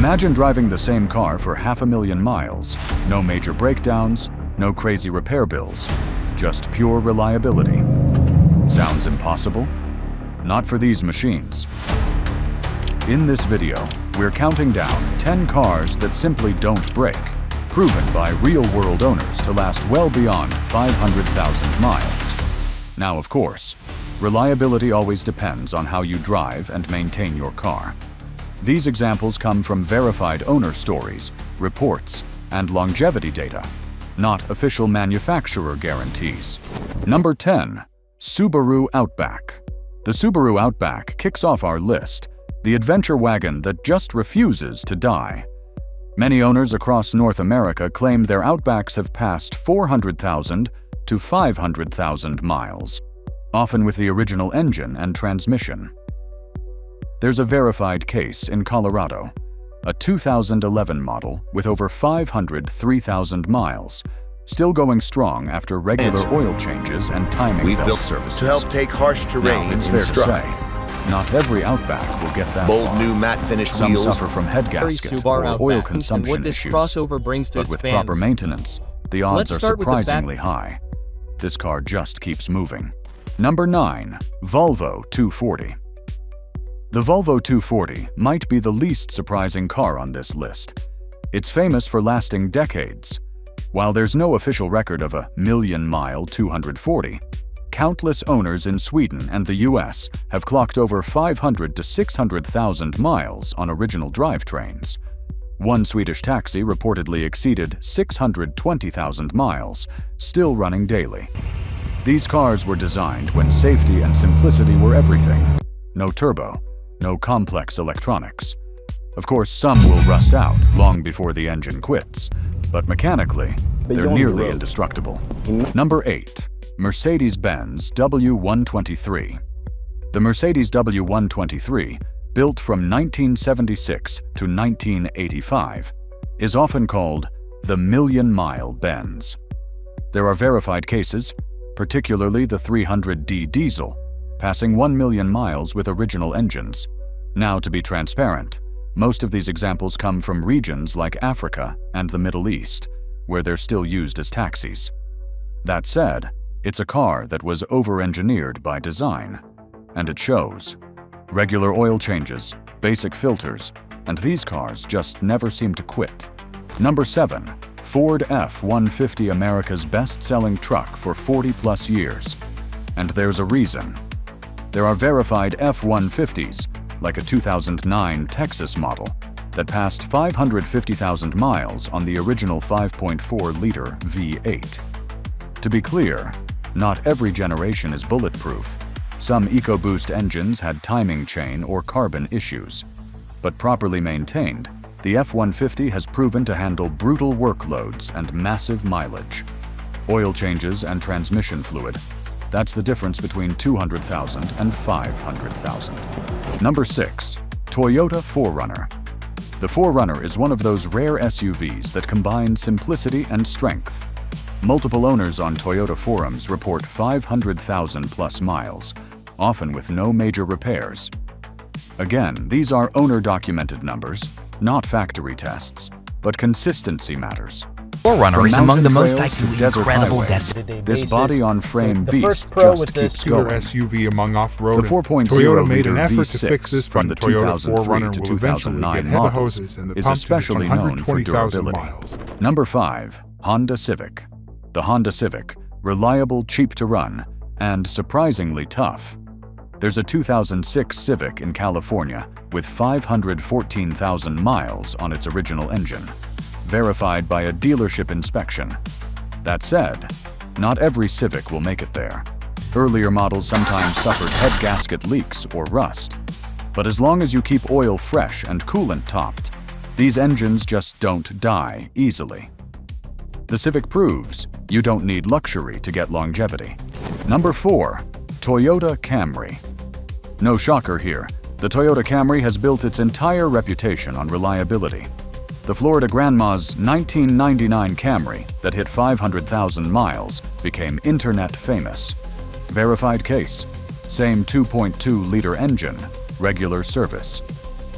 Imagine driving the same car for 500,000 miles. No major breakdowns, no crazy repair bills, just pure reliability. Sounds impossible? Not for these machines. In this video, we're counting down 10 cars that simply don't break, proven by real-world owners to last well beyond 500,000 miles. Now, of course, reliability always depends on how you drive and maintain your car. These examples come from verified owner stories, reports, and longevity data, not official manufacturer guarantees. Number 10. Subaru Outback. The Subaru Outback kicks off our list, the adventure wagon that just refuses to die. Many owners across North America claim their Outbacks have passed 400,000 to 500,000 miles, often with the original engine and transmission. There's a verified case in Colorado, a 2011 model with over 503,000 miles, still going strong after regular oil changes and timing belt services. To help take harsh terrain Now, it's fair to say, not every Outback will get that bold far. new matte finish Some wheels. suffer from head gasket or oil consumption issues, but with proper maintenance, the odds are surprisingly high. This car just keeps moving. Number 9. Volvo 240. The Volvo 240 might be the least surprising car on this list. It's famous for lasting decades. While there's no official record of a million-mile 240, countless owners in Sweden and the US have clocked over 500 to 600,000 miles on original drivetrains. One Swedish taxi reportedly exceeded 620,000 miles, still running daily. These cars were designed when safety and simplicity were everything. No turbo, no complex electronics. Of course, some will rust out long before the engine quits, but mechanically, they're nearly indestructible. Number 8. Mercedes-Benz W123. The Mercedes W123, built from 1976 to 1985, is often called the million-mile Benz. There are verified cases, particularly the 300D diesel, passing 1 million miles with original engines. Now, to be transparent, most of these examples come from regions like Africa and the Middle East, where they're still used as taxis. That said, it's a car that was over-engineered by design, and it shows. Regular oil changes, basic filters, and these cars just never seem to quit. Number 7. Ford F-150, America's best-selling truck for 40-plus years. And there's a reason. There are verified F-150s, like a 2009 Texas model, that passed 550,000 miles on the original 5.4-liter V8. To be clear, not every generation is bulletproof. Some EcoBoost engines had timing chain or carbon issues. But properly maintained, the F-150 has proven to handle brutal workloads and massive mileage. Oil changes and transmission fluid. That's the difference between 200,000 and 500,000. Number 6. Toyota 4Runner. The 4Runner is one of those rare SUVs that combine simplicity and strength. Multiple owners on Toyota forums report 500,000 plus miles, often with no major repairs. Again, these are owner-documented numbers, not factory tests, but consistency matters. 4Runner is among the most incredible desert. This body-on-frame beast just keeps going. SUV among off-road. The 4.0-liter V6 from the 2003 to 2009 model is especially known for durability. Number 5. Honda Civic. The Honda Civic, reliable, cheap to run, and surprisingly tough. There's a 2006 Civic in California with 514,000 miles on its original engine, verified by a dealership inspection. That said, not every Civic will make it there. Earlier models sometimes suffered head gasket leaks or rust. But as long as you keep oil fresh and coolant topped, these engines just don't die easily. The Civic proves you don't need luxury to get longevity. Number 4. Toyota Camry. No shocker here, the Toyota Camry has built its entire reputation on reliability. The Florida Grandma's 1999 Camry that hit 500,000 miles became internet famous. Verified case, same 2.2-liter engine, regular service.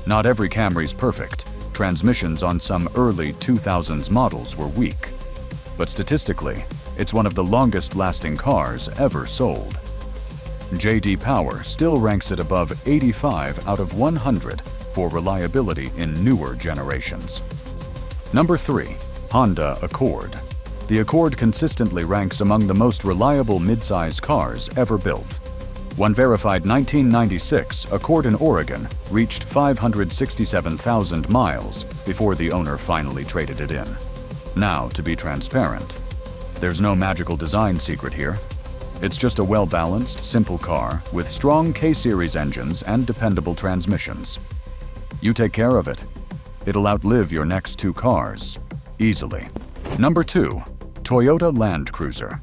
Not every Camry's perfect. Transmissions on some early 2000s models were weak. But statistically, it's one of the longest-lasting cars ever sold. J.D. Power still ranks it above 85 out of 100 for reliability in newer generations. Number 3. Honda Accord. The Accord consistently ranks among the most reliable midsize cars ever built. One verified 1996 Accord in Oregon reached 567,000 miles before the owner finally traded it in. Now, to be transparent, there's no magical design secret here. It's just a well-balanced, simple car with strong K-series engines and dependable transmissions. You take care of it. It'll outlive your next 2 cars, easily. Number 2. Toyota Land Cruiser.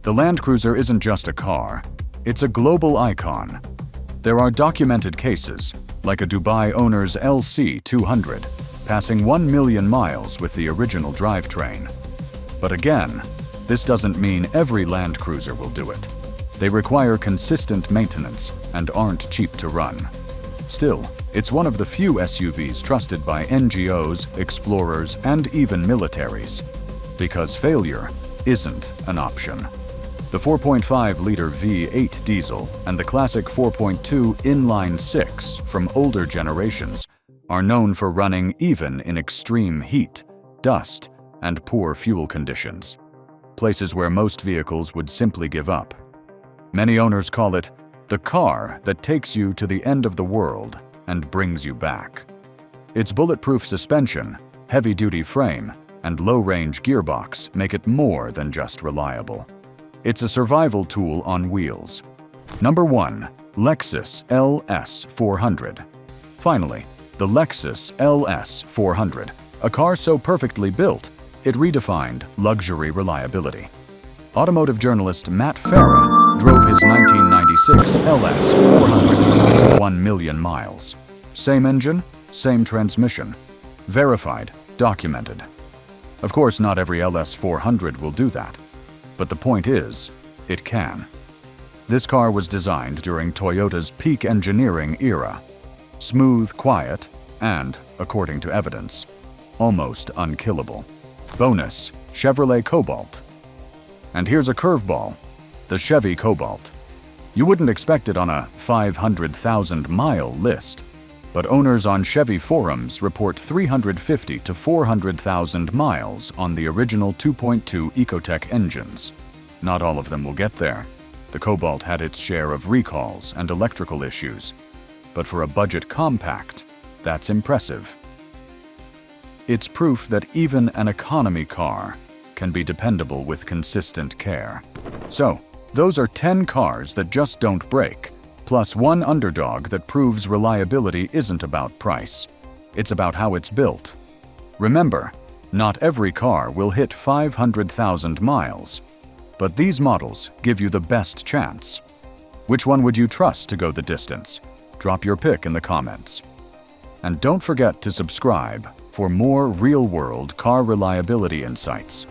The Land Cruiser isn't just a car, it's a global icon. There are documented cases, like a Dubai owner's LC200, passing 1 million miles with the original drivetrain. But again, this doesn't mean every Land Cruiser will do it. They require consistent maintenance and aren't cheap to run. Still, it's one of the few SUVs trusted by NGOs, explorers, and even militaries, because failure isn't an option. The 4.5-liter V8 diesel and the classic 4.2 inline-6 from older generations are known for running even in extreme heat, dust, and poor fuel conditions, places where most vehicles would simply give up. Many owners call it the car that takes you to the end of the world and brings you back. Its bulletproof suspension, heavy-duty frame, and low-range gearbox make it more than just reliable. It's a survival tool on wheels. Number 1. Lexus LS400. Finally, the Lexus LS400, a car so perfectly built, it redefined luxury reliability. Automotive journalist Matt Farah drove his 1996 LS400 to 1 million miles. Same engine, same transmission. Verified, documented. Of course, not every LS400 will do that. But the point is, it can. This car was designed during Toyota's peak engineering era. Smooth, quiet, and, according to evidence, almost unkillable. Bonus, Chevrolet Cobalt. And here's a curveball, the Chevy Cobalt. You wouldn't expect it on a 500,000-mile list, but owners on Chevy forums report 350 to 400,000 miles on the original 2.2 Ecotec engines. Not all of them will get there. The Cobalt had its share of recalls and electrical issues, but for a budget compact, that's impressive. It's proof that even an economy car can be dependable with consistent care. So, those are 10 cars that just don't break, plus one Underdog that proves reliability isn't about price. It's about how it's built. Remember, not every car will hit 500,000 miles, but these models give you the best chance. Which one would you trust to go the distance? Drop your pick in the comments. And don't forget to subscribe for more real-world car reliability insights.